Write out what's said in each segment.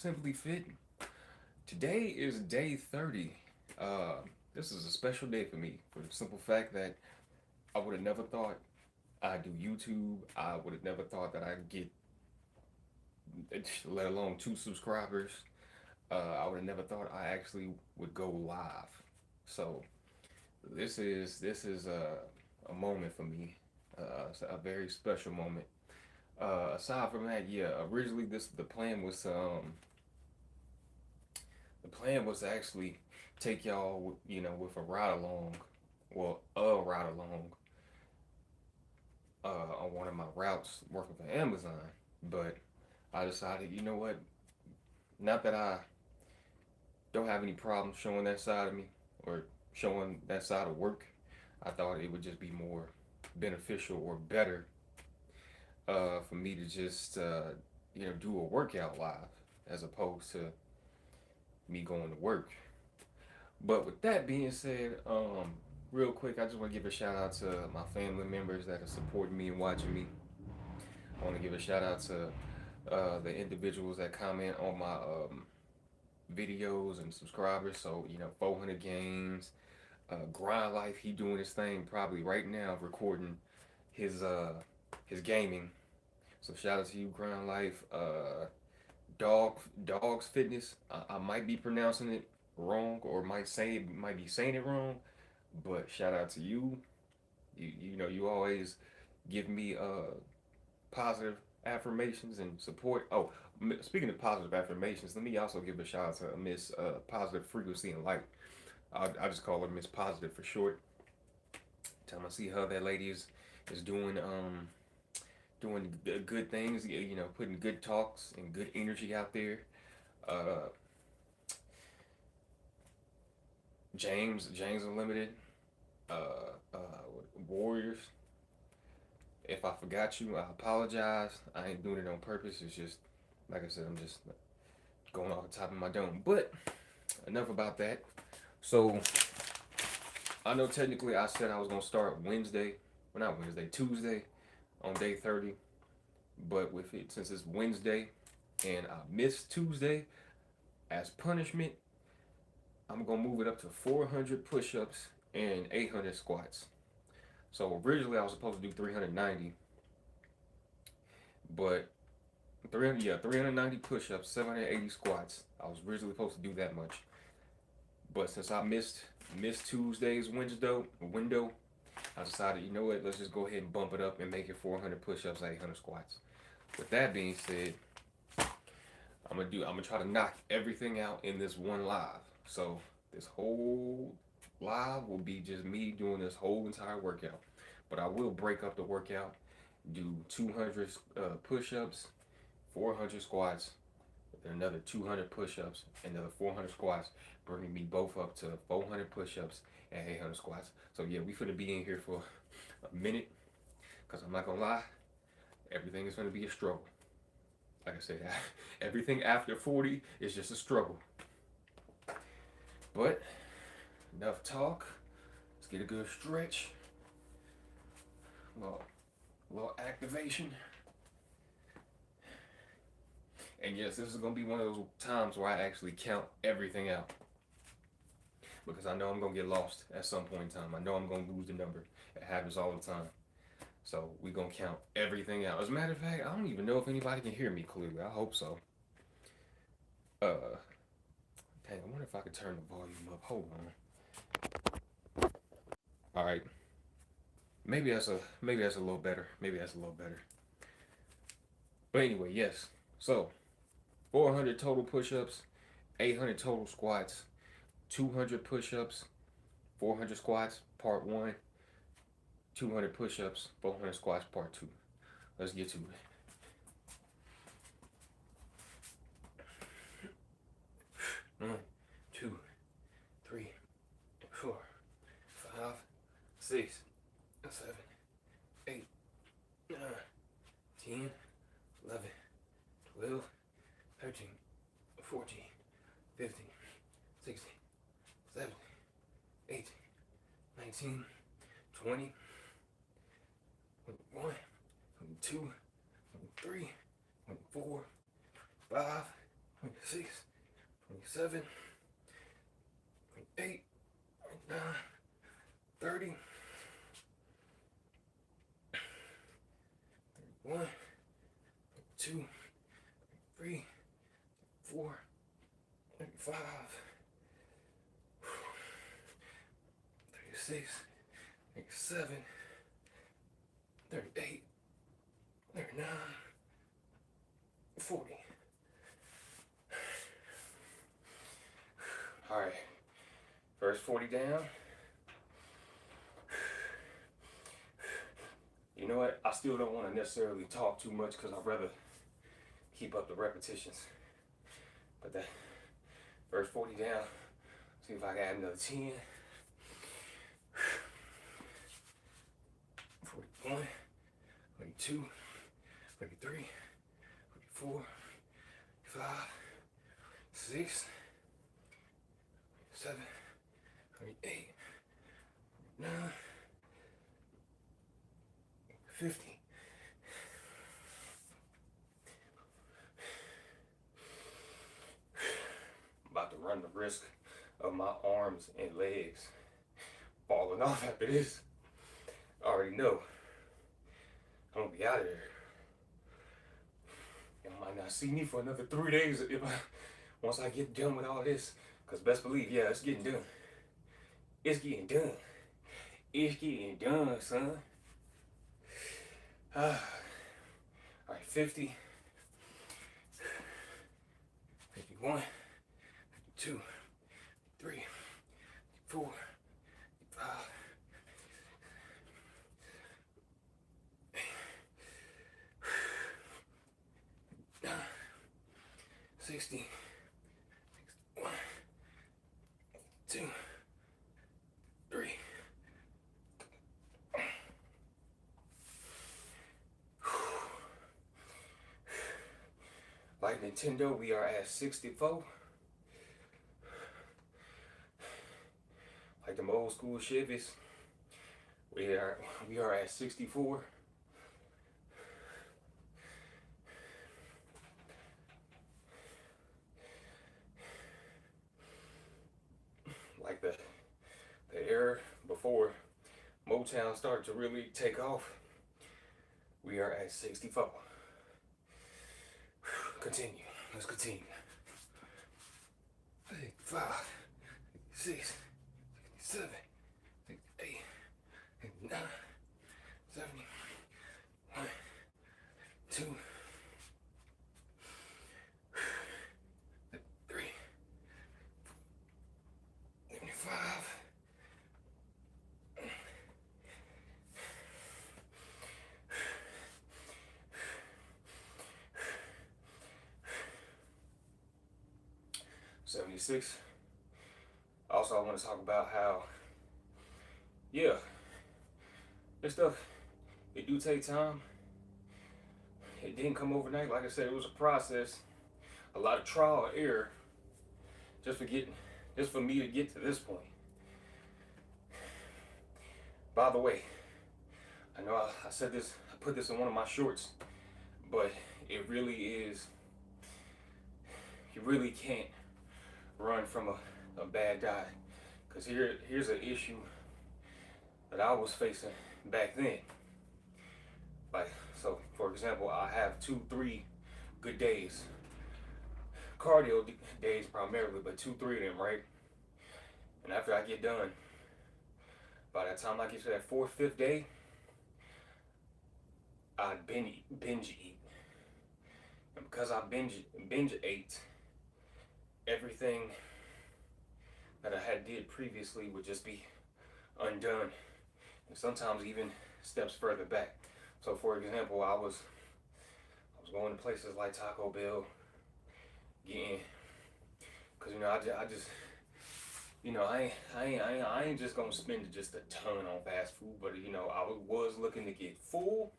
Simply Fit. Today is day 30. This is a special day for me for the simple fact that I would have never thought I'd do YouTube. I would have never thought that I'd get, let alone 2 subscribers. I would have never thought I actually would go live. So this is a moment for me. It's a very special moment. Aside from that, yeah, originally this the plan was to actually take y'all, with a ride along, well, a ride along, on one of my routes working for Amazon. But I decided, you know what? Not that I don't have any problem showing that side of me or showing that side of work. I thought it would just be more beneficial or better for me to just, do a workout live as opposed to me going to work. But with that being said, real quick, I just want to give a shout out to my family members that are supporting me and watching me. I want to give a shout out to the individuals that comment on my videos and subscribers. So 400 games, Grind Life. He doing his thing probably right now, recording his uh his gaming. So shout out to you, Grind Life. Dogs Fitness. I might be pronouncing it wrong or might be saying it wrong, but shout out to you. You always give me positive affirmations and support. Oh, speaking of positive affirmations, let me also give a shout out to Miss Positive Frequency and Light. I just call her Miss Positive for short. Time I see her, that lady is doing good things. Putting good talks and good energy out there. Uh, James Unlimited. Warriors. If I forgot you, I apologize. I ain't doing it on purpose. It's just, like I said, I'm just going off the top of my dome. But enough about that. So I know technically I said I was gonna start Wednesday, well not Wednesday, Tuesday on day 30. But with it, since it's Wednesday and I missed Tuesday, as punishment, I'm gonna move it up to 400 push-ups and 800 squats. So originally I was supposed to do 390, but 390 push-ups, 780 squats. I was originally supposed to do that much, but since I missed Tuesday's window, I decided, you know what, let's just go ahead and bump it up and make it 400 push-ups, 800 squats. With that being said, I'm gonna try to knock everything out in this one live. So this whole live will be just me doing this whole entire workout. But I will break up the workout, do 200 push-ups, 400 squats, then another 200 push-ups, another 400 squats, bringing me both up to 400 push-ups and 800 squats. So yeah, we finna be in here for a minute, cause I'm not gonna lie, everything is gonna be a struggle. Like I said, everything after 40 is just a struggle. But enough talk. Let's get a good stretch. A little activation. And yes, this is gonna be one of those times where I actually count everything out. Because I know I'm gonna get lost at some point in time. I know I'm gonna lose the number. It happens all the time. So we gonna count everything out. As a matter of fact, I don't even know if anybody can hear me clearly. I hope so. Uh Dang, I wonder if I could turn the volume up. Hold on. All right. Maybe that's a little better. Maybe that's a little better. But anyway, yes. So 400 total push-ups, 800 total squats, 200 push-ups, 400 squats, part one. 200 push-ups, 400 squats, part two. Let's get to it. 19, 20, 21, 22, 23, 24, 25, 26, 27, 28, 29, 30, 31, 32, 33, 34, 35, 36, 37, 38, 39, 40. All right, first 40 down. You know what? I still don't want to necessarily talk too much because I'd rather keep up the repetitions. But that first 40 down, see if I can add another 10. 41, 42, 43, 44, 45, 6, 7, 8, 9, 50. About to run the risk of my arms and legs falling off after this. I already know I'm gonna be out of there. You might not see me for another 3 days once I get done with all this. Cause best believe, yeah, it's getting done. It's getting done. It's getting done, son. All right, 50, 51, 52, 53, 54, 55, 9, 60, 61, 2, 3. Like Nintendo, we are at 64. Like them old school Chevys, we are at 64. Like the era before Motown started to really take off, we are at 64. Continue. Let's continue. 55, 56, 67, 68, 69, 70, 1, 2, 3, 75. 76. Also, I want to talk about how, yeah, this stuff, it do take time. It didn't come overnight. Like I said, it was a process, a lot of trial and error, just for me to get to this point. By the way, I know I said this, I put this in one of my shorts, but it really is, you really can't run from a bad diet. Because here's an issue that I was facing back then. Like, so for example, I have 2-3 good days, cardio days primarily, but 2-3 of them, right? And after I get done, by the time I get to that 4th, 5th day, I binge eat. And because I binge ate, everything that I had did previously would just be undone, and sometimes even steps further back. So for example, I was going to places like Taco Bell, getting, cause I just I ain't just gonna spend just a ton on fast food, but I was looking to get full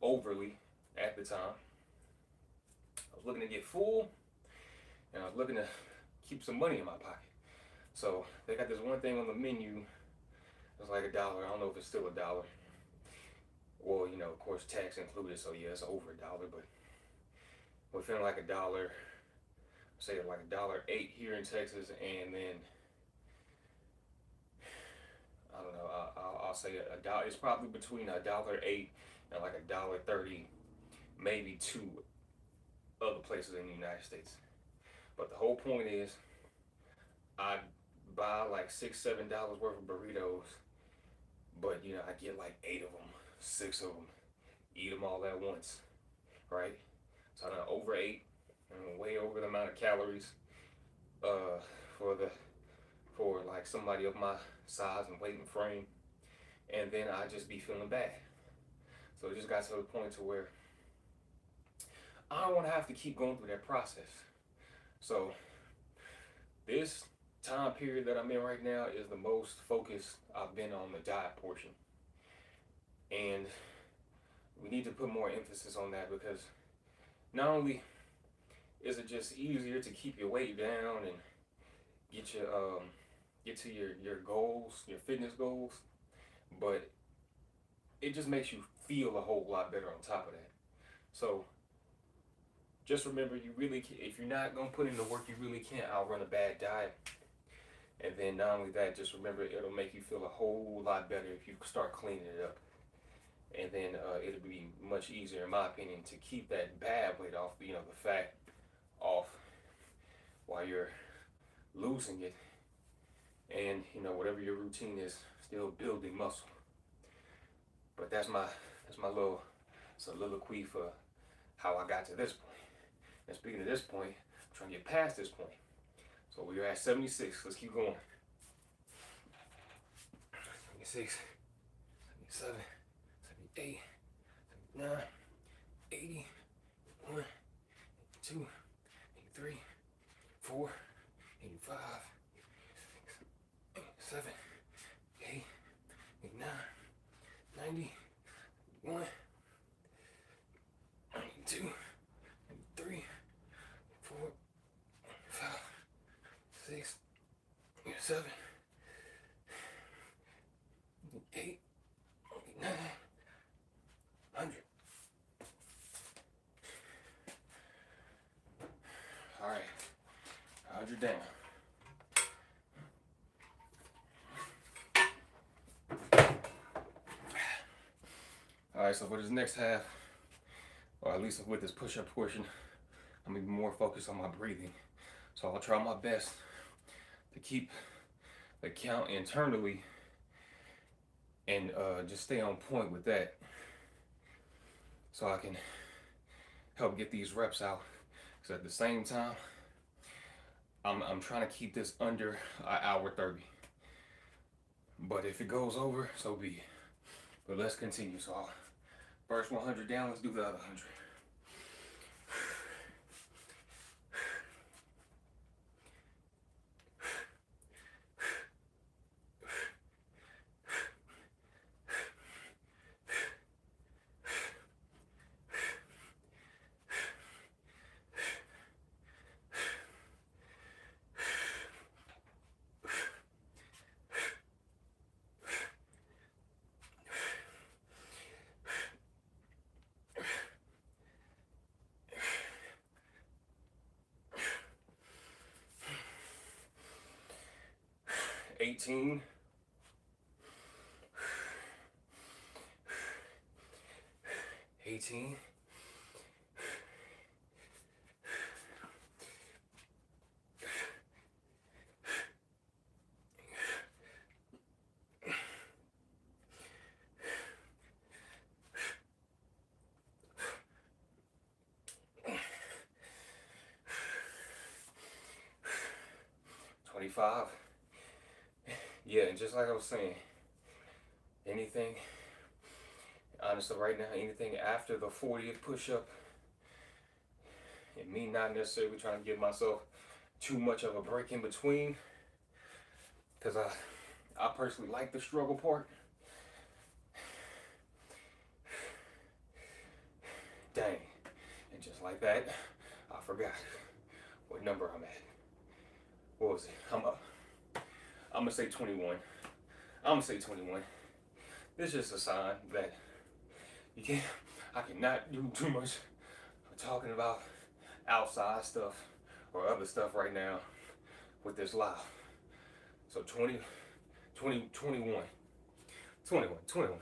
overly at the time. I was looking to get full, and I was looking to keep some money in my pocket. So they got this one thing on the menu. It's like $1. I don't know if it's still $1. Well, of course, tax included, so yeah, it's over $1. But within like $1, say like $1.08 here in Texas, and then I don't know. I'll say a dollar. It's probably between $1.08 and like $1.30, maybe two other places in the United States. But the whole point is, I buy like $6, $7 worth of burritos, but you know I get like 8 of them, 6 of them, eat them all at once, right? So I done overate, and way over the amount of calories uh, for like somebody of my size and weight and frame, and then I just be feeling bad. So it just got to the point to where I don't want to have to keep going through that process. So this time period that I'm in right now is the most focused I've been on the diet portion, and we need to put more emphasis on that, because not only is it just easier to keep your weight down and get to your goals, your fitness goals, but it just makes you feel a whole lot better on top of that. So just remember, you really can, if you're not gonna put in the work, you really can't outrun a bad diet. And then not only that, just remember, it'll make you feel a whole lot better if you start cleaning it up. And then it'll be much easier, in my opinion, to keep that bad weight off, you know, the fat off, while you're losing it. And you know, whatever your routine is, still building muscle. But that's my little soliloquy for how I got to this point. And speaking of this point, I'm trying to get past this point. So we are at 76. Let's keep going. 76, 77, 78, 79, 80, 81, 82, 83, 84, 85, 86, 87, 88, 89, 90, 91, 92, 93, 94, 95, 6, 7, 8, 9, 100. All right, 100 down. All right, so for this next half, or at least with this push-up portion, I'm gonna be more focused on my breathing. So I'll try my best to keep the count internally and just stay on point with that, so I can help get these reps out. Because at the same time, I'm trying to keep this under an hour 30. But if it goes over, so be it. But let's continue. So I'll first 100 down, let's do the other 100. $18, 18, 25. Yeah, and just like I was saying, anything, honestly right now, anything after the 40th push-up, and me not necessarily trying to give myself too much of a break in between, because I personally like the struggle part. Dang, and just like that, I forgot what number I'm at. What was it? I'm gonna say 21. I'm gonna say 21. This is just a sign that I cannot do too much talking about outside stuff or other stuff right now with this live. So 20, 20, 21, 21, 21.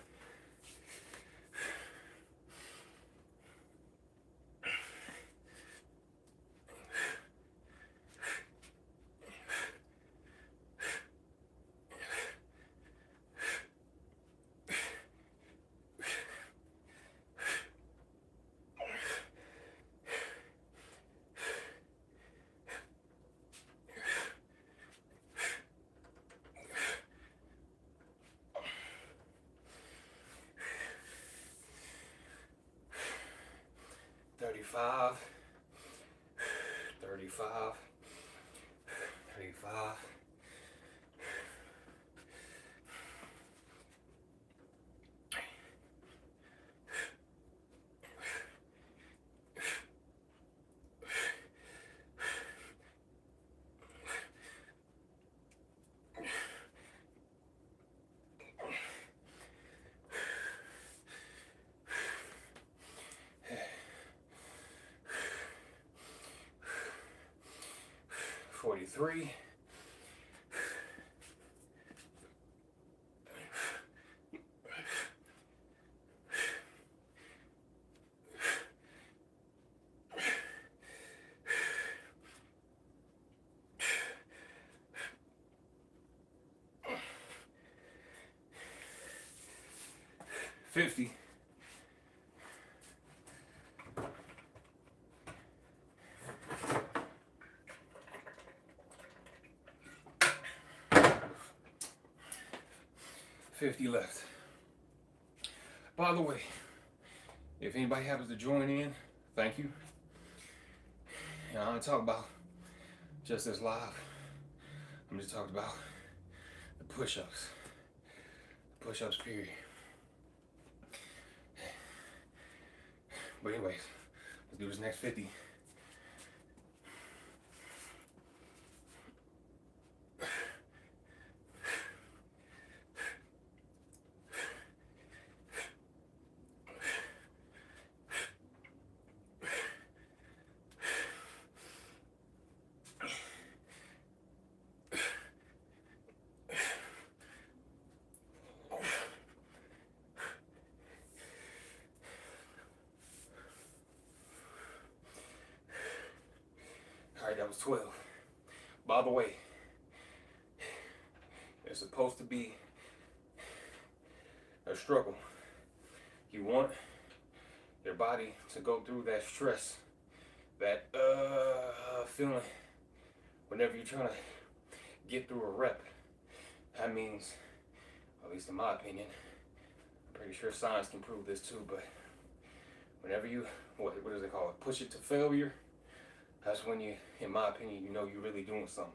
35, 35, 35. 43. 50. 50 left. By the way, if anybody happens to join in, thank you. And I'm gonna talk about just this live. I'm just talking about the push-ups. Push-ups, period. But anyways, let's do this next 50. All right, that was 12. By the way, it's supposed to be a struggle. You want your body to go through that stress, that feeling whenever you're trying to get through a rep. That means, at least in my opinion, I'm pretty sure science can prove this too, but whenever you, what does it call it, push it to failure, that's when you, in my opinion, you know you're really doing something.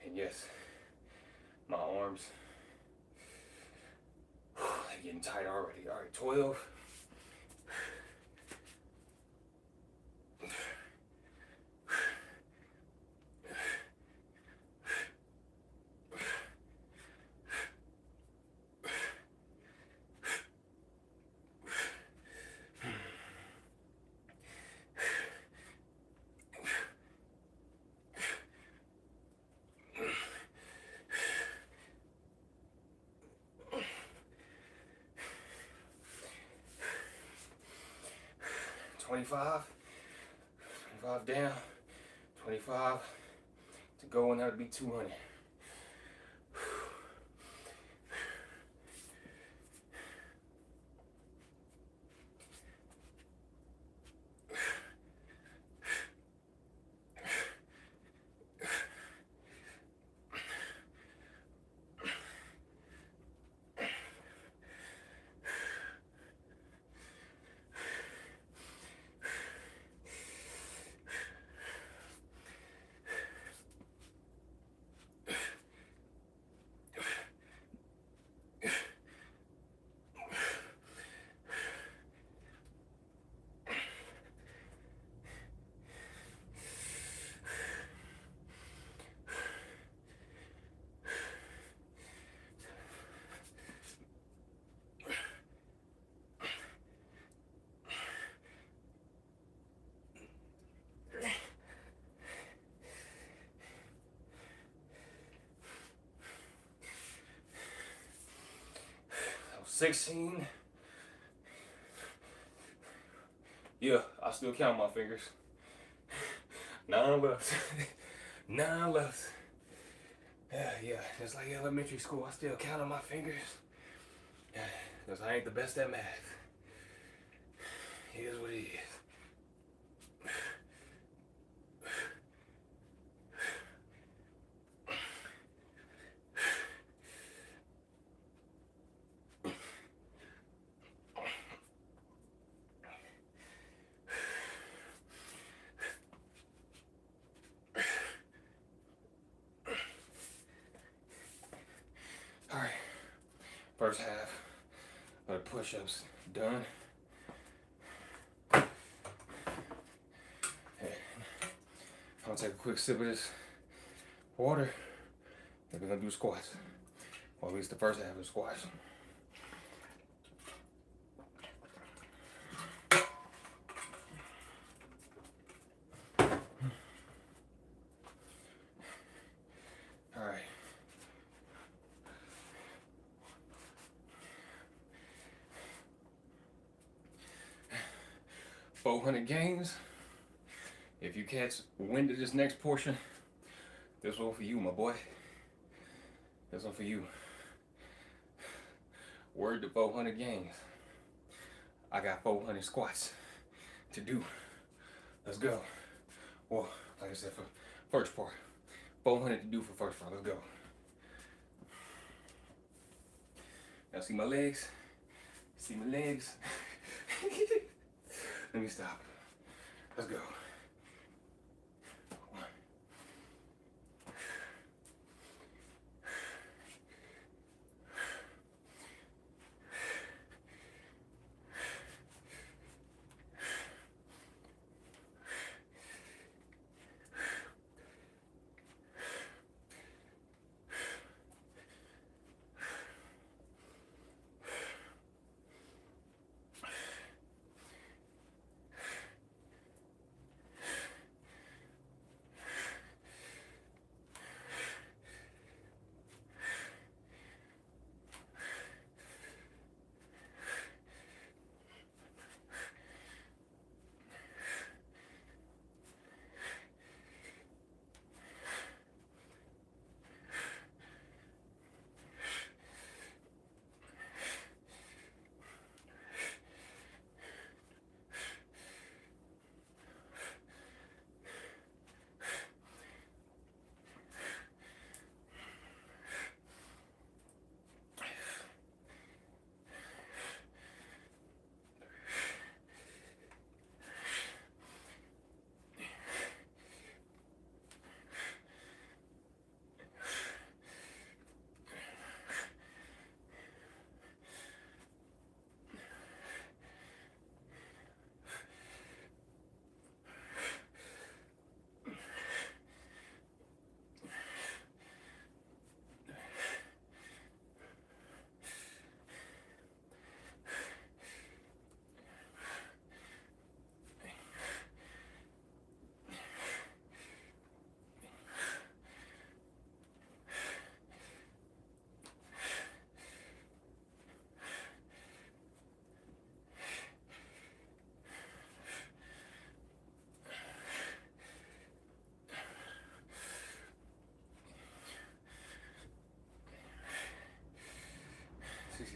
And yes, my arms, they're getting tight already. All right, 12. 25 down, 25 to go, and that would be 200. 16. Yeah, I still count my fingers. 9 left. 9 left. Yeah, just like elementary school, I still count on my fingers. Because I ain't the best at math. It is what it is. Alright, first half of the push-ups done. I'm gonna take a quick sip of this water, and we're gonna do squats. Or at least the first half of the squats. Alright. $400 gains. If you catch wind of this next portion, this one for you, my boy. This one for you. Word to 400 gains. I got 400 squats to do. Let's go. Well, like I said, for first part, 400 to do for first part. Let's go. Now see my legs? See my legs? Let me stop. Let's go.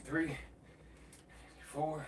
Three, 4.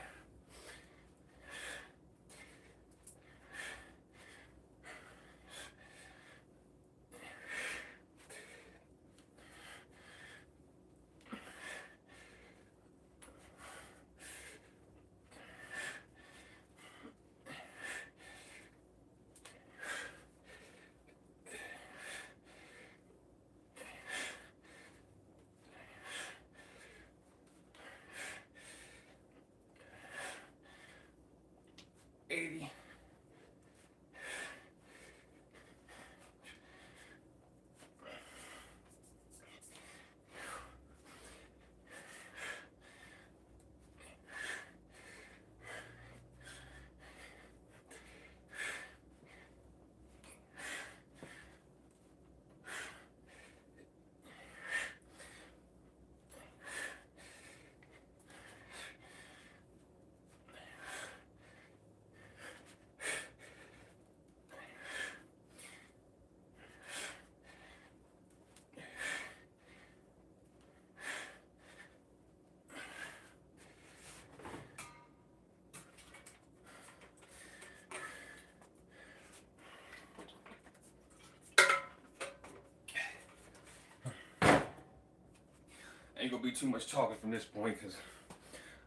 Ain't gonna be too much talking from this point because,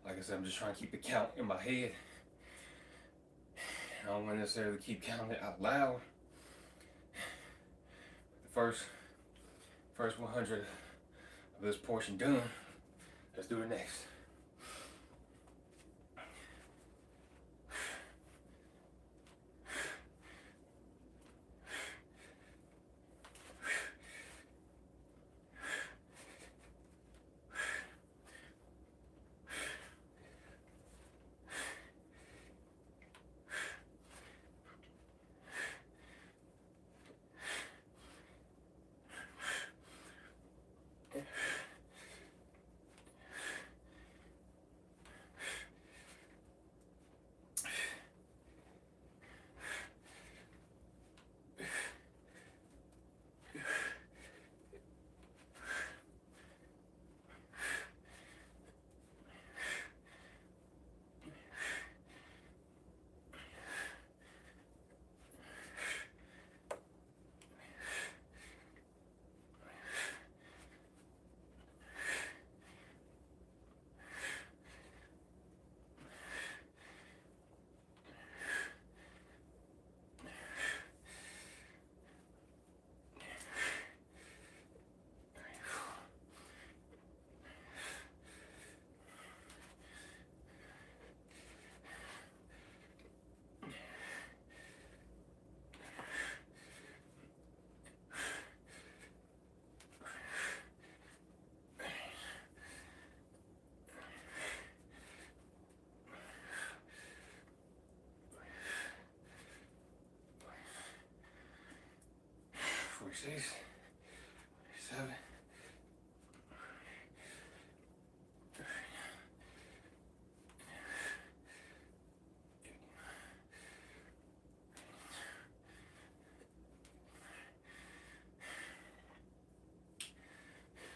like I said, I'm just trying to keep the count in my head. I don't want to necessarily keep counting it out loud. The first 100 of this portion done. Let's do the next. Six, 7.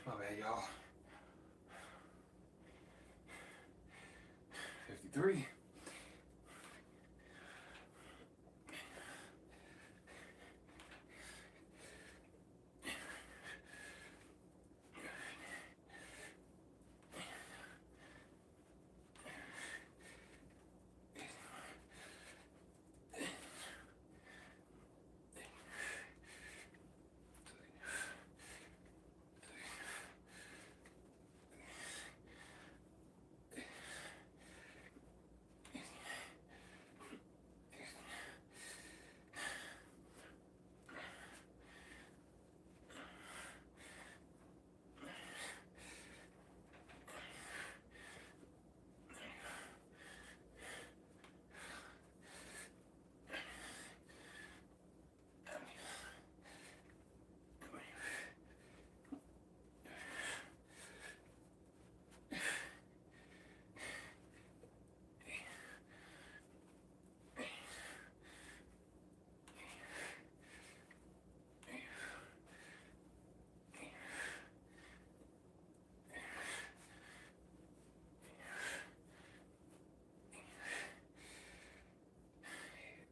My bad, y'all. 53.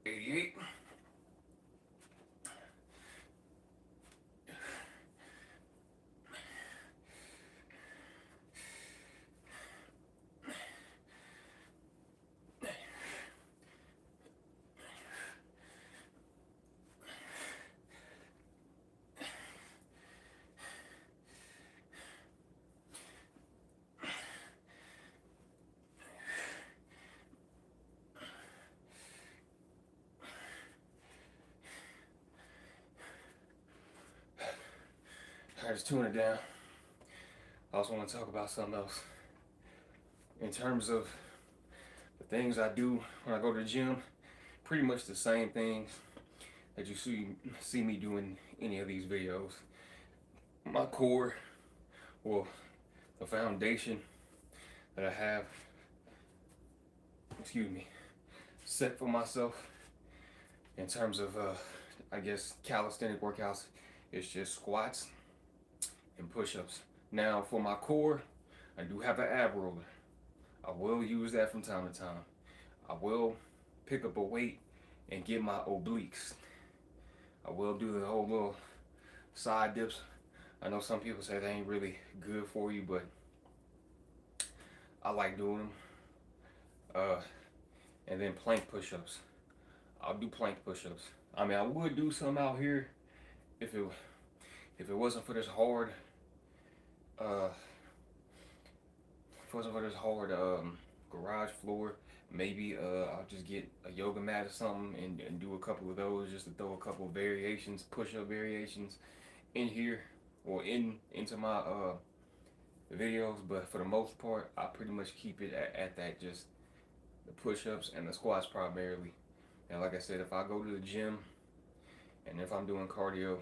Eight. I just tune it down. I also want to talk about something else. In terms of the things I do when I go to the gym, pretty much the same things that you see me doing any of these videos. My core, well, the foundation that I have, set for myself in terms of, I guess, calisthenic workouts, it's just squats and push-ups. Now, for my core, I do have an ab roller. I will use that from time to time. I will pick up a weight and get my obliques. I will do the whole little side dips. I know some people say they ain't really good for you, but I like doing them. Uh, and then plank push-ups. I'll do plank push-ups. I mean, I would do some out here if it wasn't for this hard uh garage floor. Maybe I'll just get a yoga mat or something and do a couple of those just to throw a couple of variations, push-up variations in here or into my videos. But for the most part, I pretty much keep it at that, just the push-ups and the squats primarily. And like I said, if I go to the gym and if I'm doing cardio,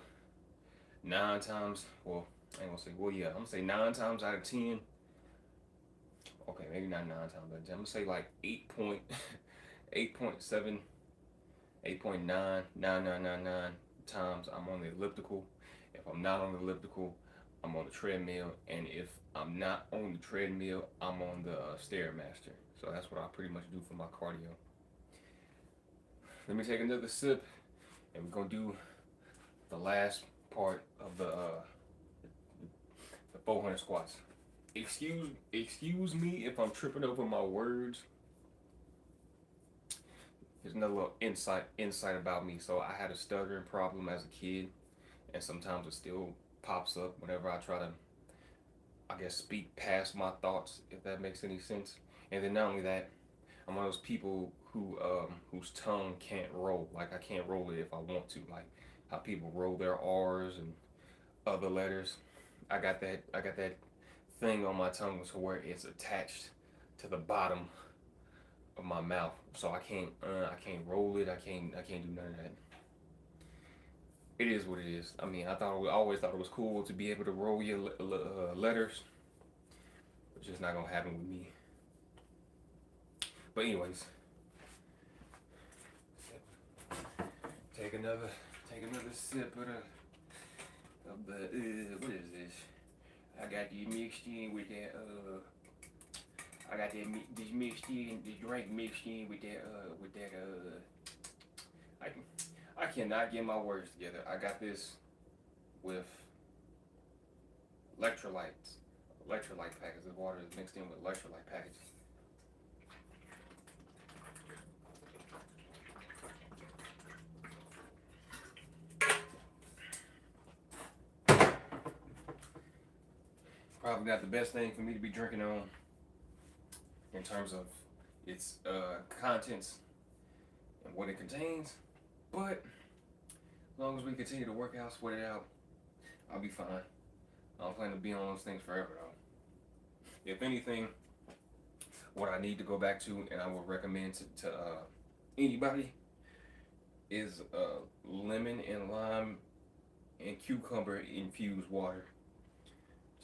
9 times, well, I ain't gonna say, well, yeah, I'm gonna say 9 times out of 10. Okay, maybe not 9 times out of 10. I'm gonna say like 8.7, 8.99999 times I'm on the elliptical. If I'm not on the elliptical, I'm on the treadmill, and if I'm not on the treadmill, I'm on the Stairmaster. So that's what I pretty much do for my cardio. Let me take another sip, and we're gonna do the last part of the 400 squats. Excuse me if I'm tripping over my words. Here's another little insight about me. So I had a stuttering problem as a kid, and sometimes it still pops up whenever I try to, I guess, speak past my thoughts, if that makes any sense. And then not only that, I'm one of those people whose tongue can't roll. Like I can't roll it if I want to. Like how people roll their R's and other letters. I got that thing on my tongue to where it's attached to the bottom of my mouth, so I can't roll it. I can't do none of that. It is what it is. I mean, I always thought it was cool to be able to roll your letters, but just not gonna happen with me. But anyways, take another sip of the what is this? I got these mixed in with that I got this mixed in, the drink mixed in with that I cannot get my words together. I got this with electrolyte packets. The water is mixed in with electrolyte packets. Probably not the best thing for me to be drinking on in terms of its contents and what it contains, but as long as we continue to work out, sweat it out, I'll be fine. I don't plan to be on those things forever though. If anything, what I need to go back to, and I would recommend to anybody, is lemon and lime and cucumber infused water.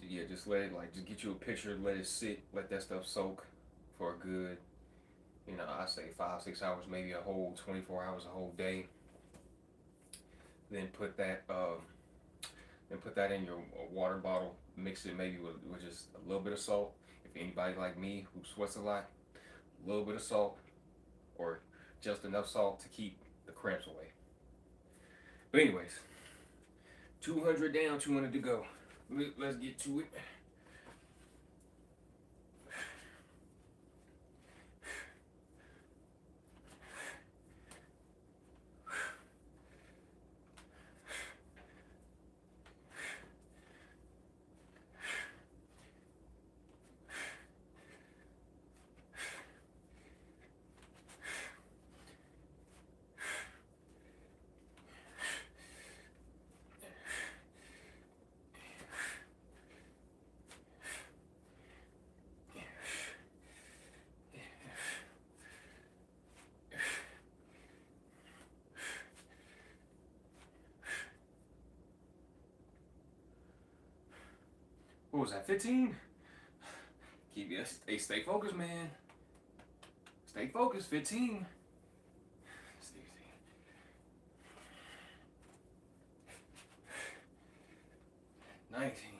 Yeah, just let it, just get you a pitcher, let it sit, let that stuff soak for a good, I say 5-6 hours, maybe a whole 24 hours, a whole day. Then put that in your water bottle. Mix it maybe with just a little bit of salt. If anybody like me who sweats a lot, a little bit of salt, or just enough salt to keep the cramps away. But anyways, 200 down, 200 to go. Let's get to it. What was that, 15? Keep you stay focused, man. Stay focused, 15. 16. 19. 20.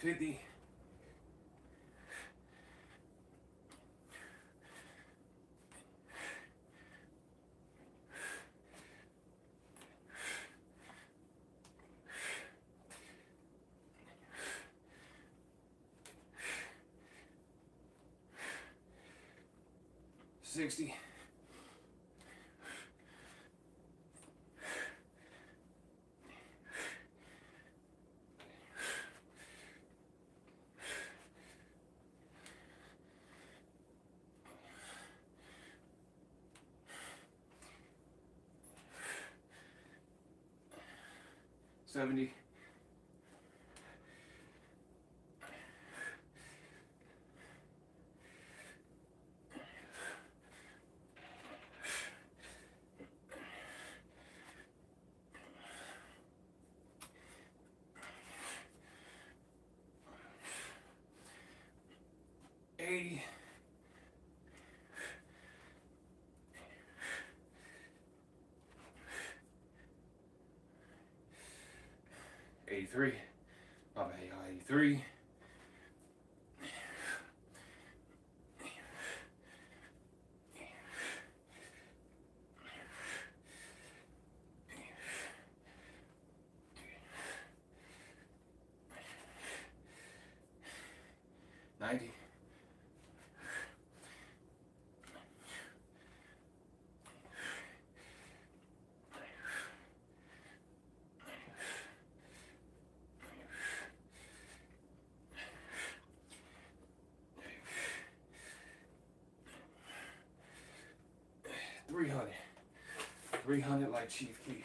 50. 60. 70. 80. 83. My bad, y'all. 83. 90. 300. 300 like Chief Keef.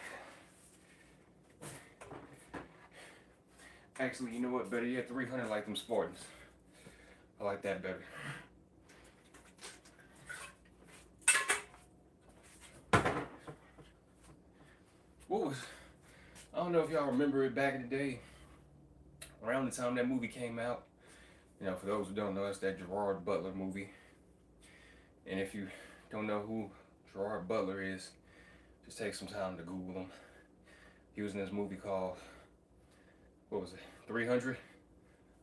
Actually, you know what? Better yet, 300 like them Spartans. I like that better. What was, I don't know if y'all remember it back in the day, around the time that movie came out. You know, for those who don't know, it's that Gerard Butler movie. And if you don't know who Gerard Butler is, just take some time to Google him. He was in this movie called, what was it, 300? I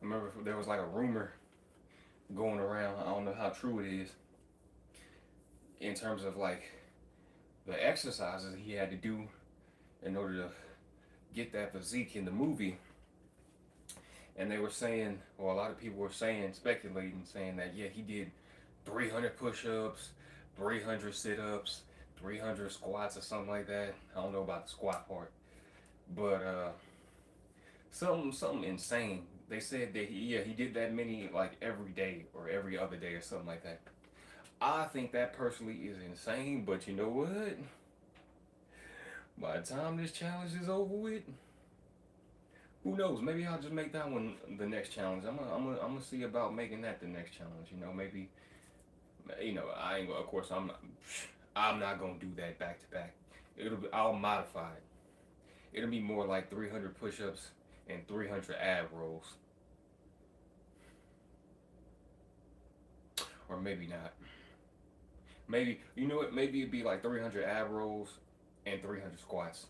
remember there was like a rumor going around, I don't know how true it is, in terms of like the exercises he had to do in order to get that physique in the movie. And they were saying, or a lot of people were saying, speculating, saying that, yeah, he did 300 push-ups, 300 sit-ups, 300 squats or something like that. I don't know about the squat part, but something insane. They said that he did that many like every day or every other day or something like that. I think that personally is insane, but you know what? By the time this challenge is over with, who knows? Maybe I'll just make that one the next challenge. I'm gonna see about making that the next challenge. You know, maybe. You know, I ain't. Of course, I'm not gonna do that back to back. I'll modify it. It'll be more like 300 push-ups and 300 ab rolls, or maybe not. Maybe, you know what? Maybe it'd be like 300 ab rolls and 300 squats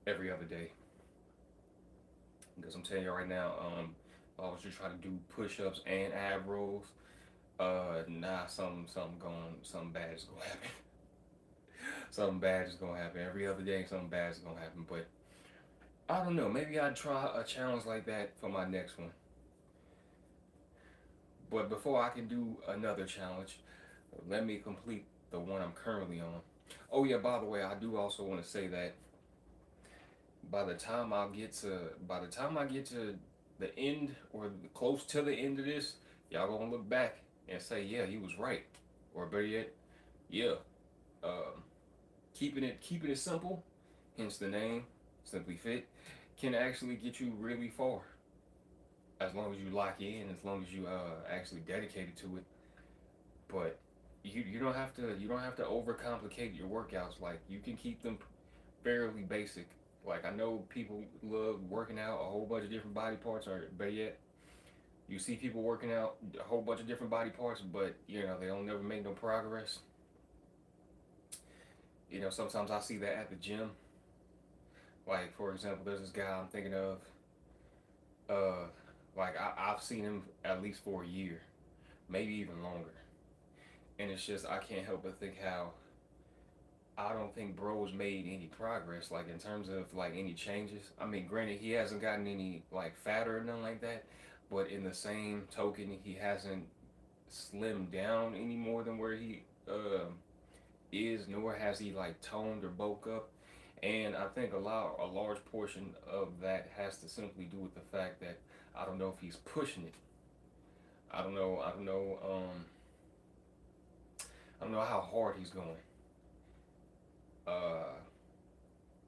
every other day. Because I'm telling you right now, if I was just trying to do push-ups and ab rolls, nah, something bad is gonna happen. Something bad is gonna happen every other day. Something bad is gonna happen, but I don't know. Maybe I'd try a challenge like that for my next one. But before I can do another challenge, let me complete the one I'm currently on. Oh yeah, by the way, I do also want to say that by the time I get to the end or close to the end of this, y'all gonna look back and say, yeah, he was right, or better yet, yeah. Um, keeping it simple, hence the name, Simply Fit, can actually get you really far. As long as you lock in, as long as you actually dedicated to it. But you don't have to overcomplicate your workouts. Like you can keep them fairly basic. Like I know people love working out a whole bunch of different body parts, or better yet, you see people working out a whole bunch of different body parts, but you know they don't never make no progress. You know, sometimes I see that at the gym. Like for example, there's this guy I'm thinking of. Like I've seen him at least for a year, maybe even longer. And it's just I can't help but think how I don't think bro's made any progress, like in terms of like any changes. I mean, granted, he hasn't gotten any like fatter or nothing like that, but in the same token, he hasn't slimmed down any more than where he is, nor has he like toned or bulked up. And I think a large portion of that has to simply do with the fact that I don't know if he's pushing it. I don't know. I don't know. I don't know how hard he's going. Uh,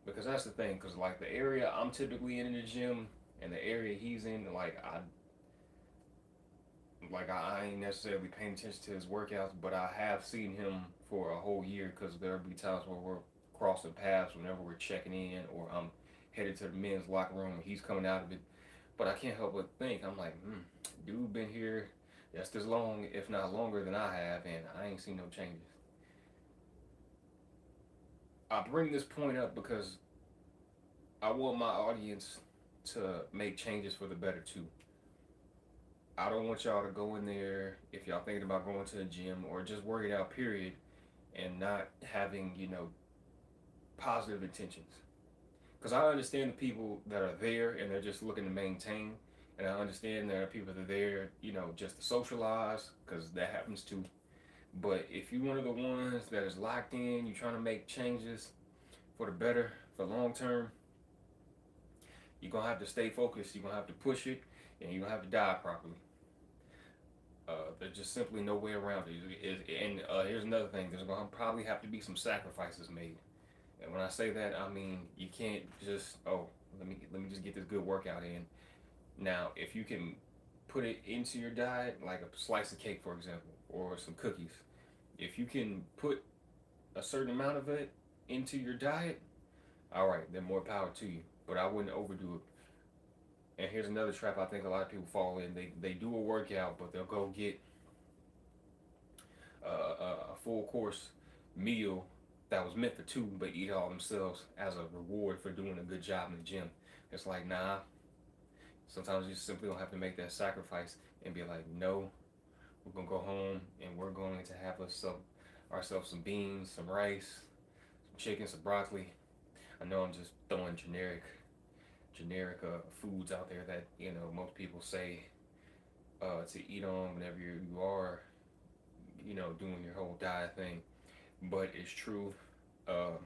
because that's the thing. Because like the area I'm typically in the gym and the area he's in, I ain't necessarily paying attention to his workouts, but I have seen him for a whole year. Because there'll be times where we're crossing paths whenever we're checking in, or I'm headed to the men's locker room and he's coming out of it. But I can't help but think, I'm like, dude been here just as long, if not longer than I have, and I ain't seen no changes. I bring this point up because I want my audience to make changes for the better too. I don't want y'all to go in there if y'all thinking about going to the gym or just working out, period, and not having, positive intentions. Because I understand the people that are there and they're just looking to maintain. And I understand there are people that are there, just to socialize, because that happens too. But if you're one of the ones that is locked in, you're trying to make changes for the better, for long term, you're going to have to stay focused. You're going to have to push it, and you're going to have to diet properly. There's just simply no way around it. And here's another thing. There's going to probably have to be some sacrifices made. And when I say that, I mean you can't just, let me just get this good workout in. Now, if you can put it into your diet, like a slice of cake, for example, or some cookies, if you can put a certain amount of it into your diet, all right, then more power to you. But I wouldn't overdo it. And here's another trap I think a lot of people fall in. They do a workout, but they'll go get a full course meal that was meant for two, but eat all themselves as a reward for doing a good job in the gym. It's like, nah. Sometimes you simply don't have to make that sacrifice and be like, no, we're gonna go home and we're going to have ourselves some beans, some rice, some chicken, some broccoli. I know I'm just throwing generic foods out there that most people say to eat on whenever you are doing your whole diet thing, but it's true. Uh,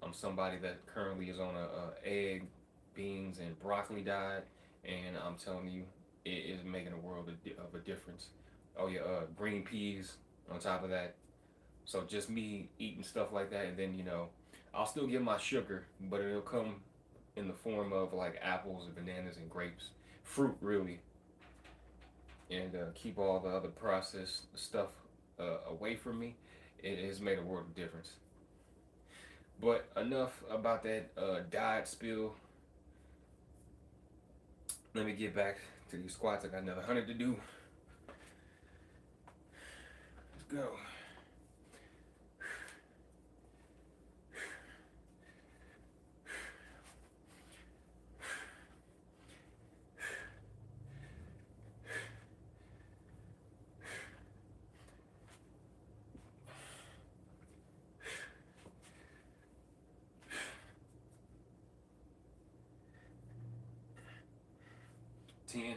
I'm somebody that currently is on a egg, beans, and broccoli diet, and I'm telling you, it is making a world of a difference. Oh yeah, green peas on top of that. So just me eating stuff like that, and then I'll still get my sugar, but it'll come in the form of like apples and bananas and grapes, fruit really, and keep all the other processed stuff away from me. It has made a world of difference. But enough about that diet spill. Let me get back to these squats. I got another 100 to do. Let's go. Ten.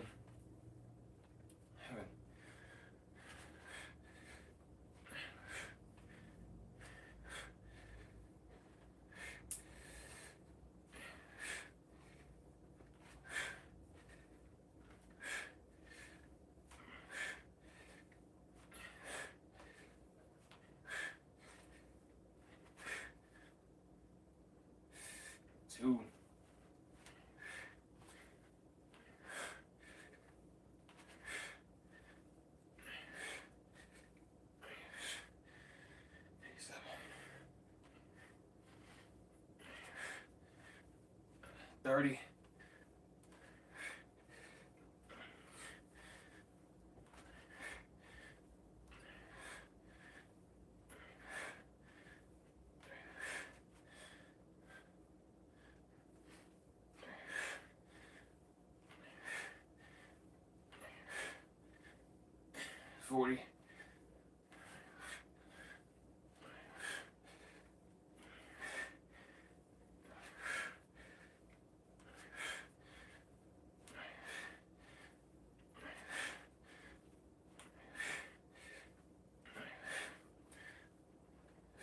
Two. Seven. 30. 40. 40.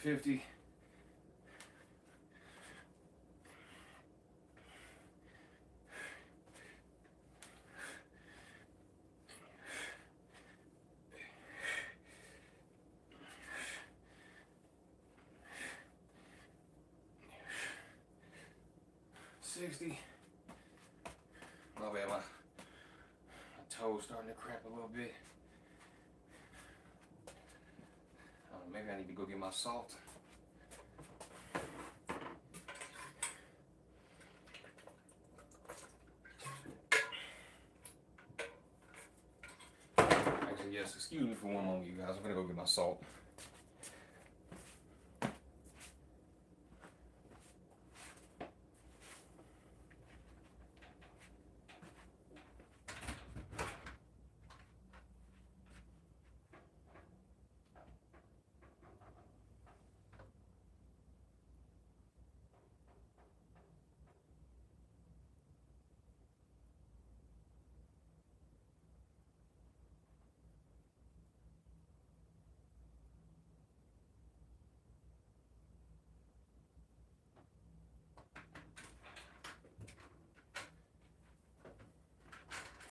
50. 60. My bad, my toes starting to cramp a little bit. Maybe I need to go get my salt. Actually, yes, excuse me for one moment, you guys. I'm gonna go get my salt.